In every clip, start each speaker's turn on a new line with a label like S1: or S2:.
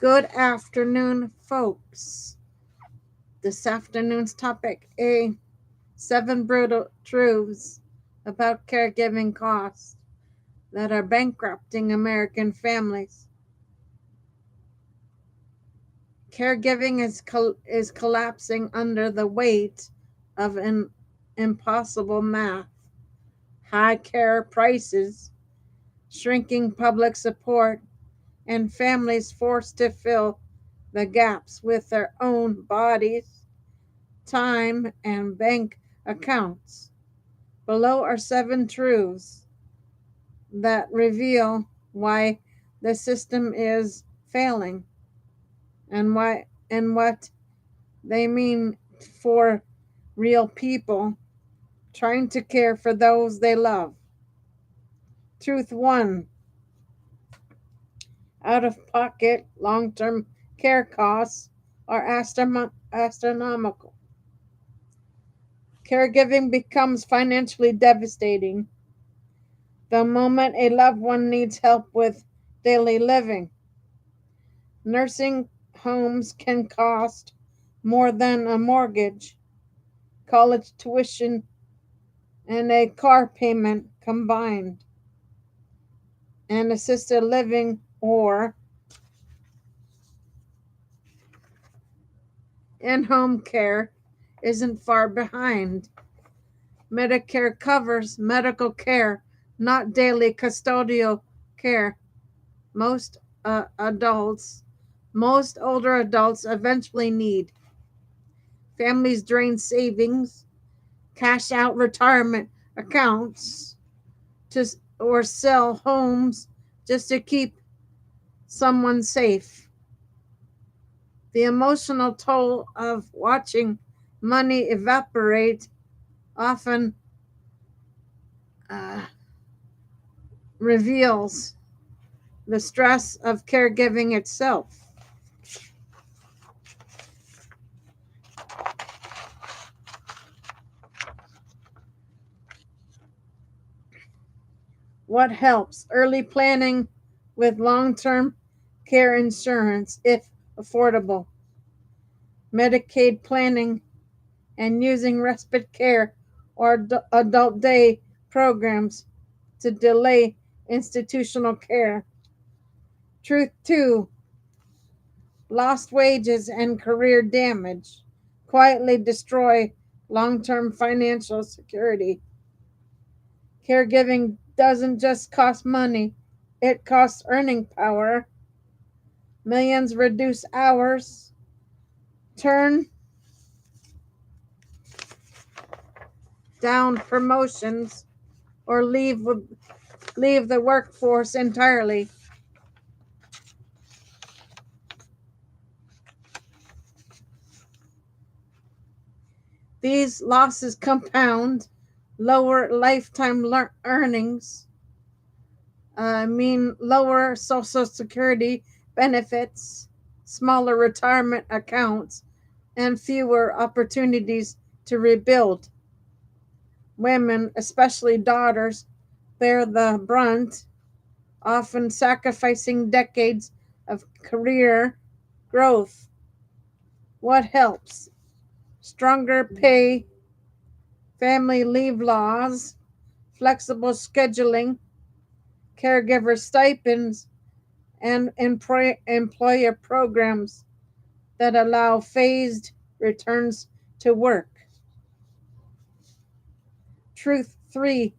S1: Good afternoon, folks. This afternoon's topic: A 7 brutal truths about caregiving costs that are bankrupting American families. Caregiving is collapsing under the weight of an impossible math, high care prices, shrinking public support, and families forced to fill the gaps with their own bodies, time, and bank accounts. Below are 7 truths that reveal why the system is failing and what they mean for real people trying to care for those they love. Truth 1: out of pocket long term care costs are astronomical. Caregiving becomes financially devastating the moment a loved one needs help with daily living. Nursing homes can cost more than a mortgage, college tuition, and a car payment combined. And assisted living or in home care isn't far behind. Medicare covers medical care, not daily custodial care. Most adults, most older adults eventually need. Families drain savings, cash out retirement accounts, to, or sell homes just to keep someone safe. The emotional toll of watching money evaporate often uh, reveals the stress of caregiving itself. What helps? Early planning with long term care insurance, if affordable, Medicaid planning, and using respite care or adult day programs to delay institutional care. Truth 2: lost wages and career damage quietly destroy long term financial security. Caregiving doesn't just cost money, it costs earning power. Millions reduce hours, turn down promotions, or leave the workforce entirely. These losses compound. Lower lifetime earnings mean lower Social Security benefits, smaller retirement accounts, and fewer opportunities to rebuild. Women, especially daughters, bear the brunt, often sacrificing decades of career growth. What helps? Stronger pay, family leave laws, flexible scheduling, caregiver stipends, and employer programs that allow phased returns to work. Truth 3: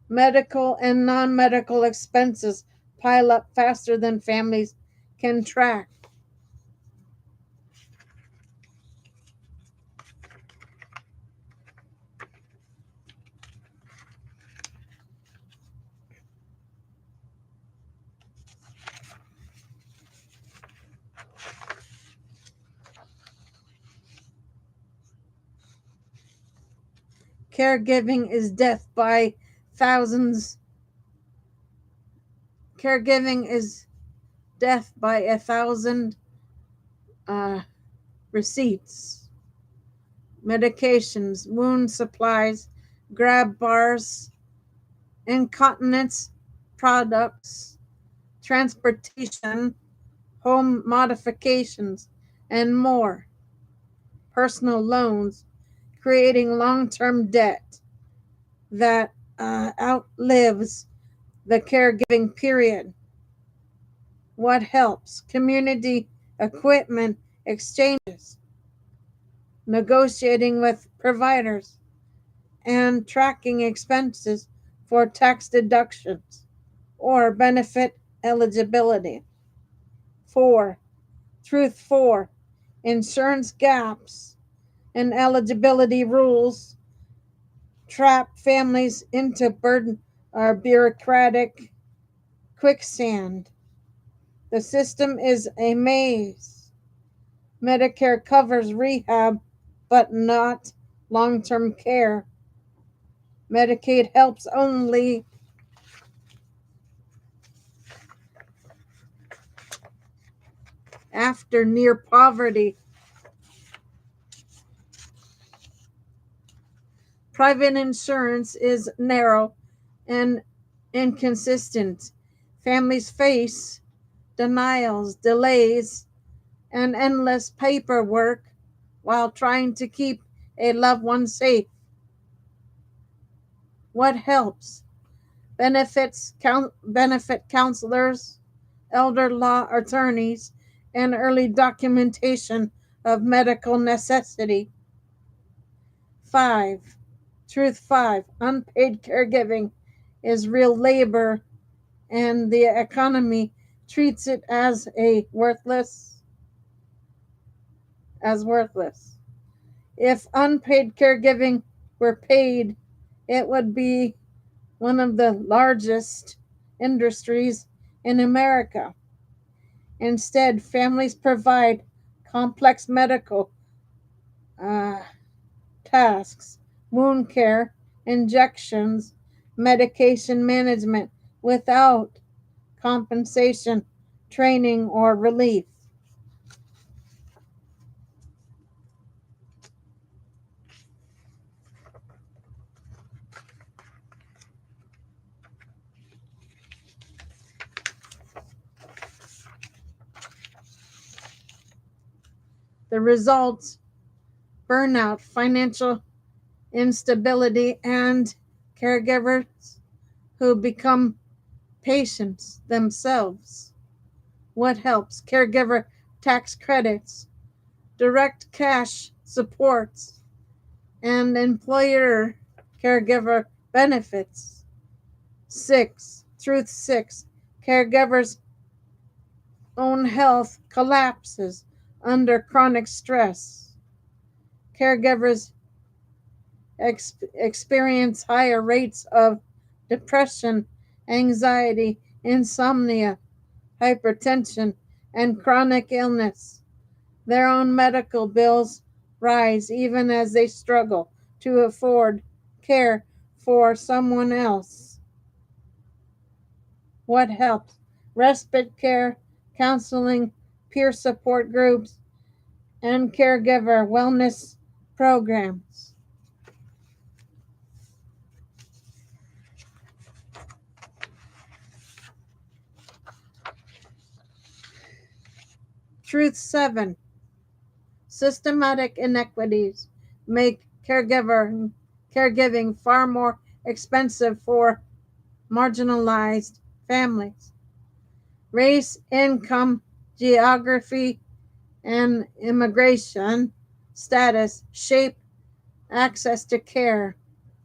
S1: medical and non medical expenses pile up faster than families can track. Caregiving is death by thousands. Caregiving is death by 1,000 uh, receipts. Medications, wound supplies, grab bars, incontinence products, transportation, home modifications, and more. Personal loans, creating long-term debt that outlives the caregiving period. What helps? Community equipment exchanges, negotiating with providers, and tracking expenses for tax deductions or benefit eligibility. 4. Truth 4. Insurance gaps and eligibility rules trap families into burden or bureaucratic quicksand. The system is a maze. Medicare covers rehab, but not long term care. Medicaid helps only after near poverty. Private insurance is narrow and inconsistent. Families face denials, delays, and endless paperwork while trying to keep a loved one safe. What helps? Benefit counselors, elder law attorneys, and early documentation of medical necessity. 5. Truth 5. Unpaid caregiving is real labor, and the economy treats it as worthless. If unpaid caregiving were paid, it would be one of the largest industries in America. Instead, families provide complex medical uh, tasks, wound care, injections, medication management without compensation, training, or relief. The results: burnout, financial instability, and caregivers who become patients themselves. What helps? Caregiver tax credits, direct cash supports, and employer caregiver benefits. 6. Truth 6. Caregivers' own health collapses under chronic stress. Caregivers experience higher rates of depression, anxiety, insomnia, hypertension, and chronic illness. Their own medical bills rise even as they struggle to afford care for someone else. What helps? Respite care, counseling, peer support groups, and caregiver wellness programs. Truth 7. Systematic inequities make caregiving far more expensive for marginalized families. Race, income, geography, and immigration status shape access to care.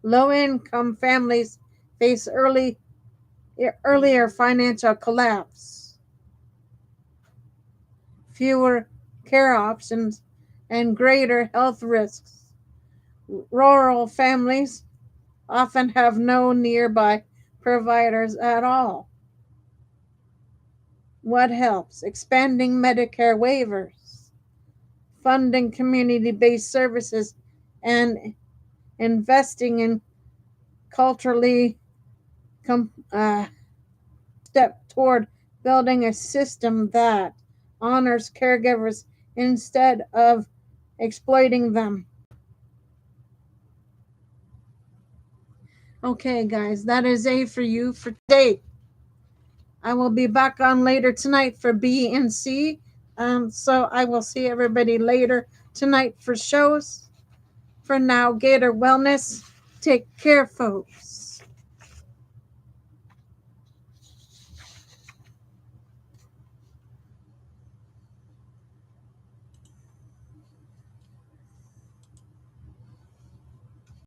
S1: Low income families face earlier financial collapse, fewer care options, and greater health risks. Rural families often have no nearby providers at all. What helps? Expanding Medicare waivers, funding community based services, and investing in culturally step toward building a system that honors caregivers instead of exploiting them. Okay, guys, that is A for you for today. I will be back on later tonight for B and C. So I will see everybody later tonight for shows. For now, Gator Wellness, take care, folks.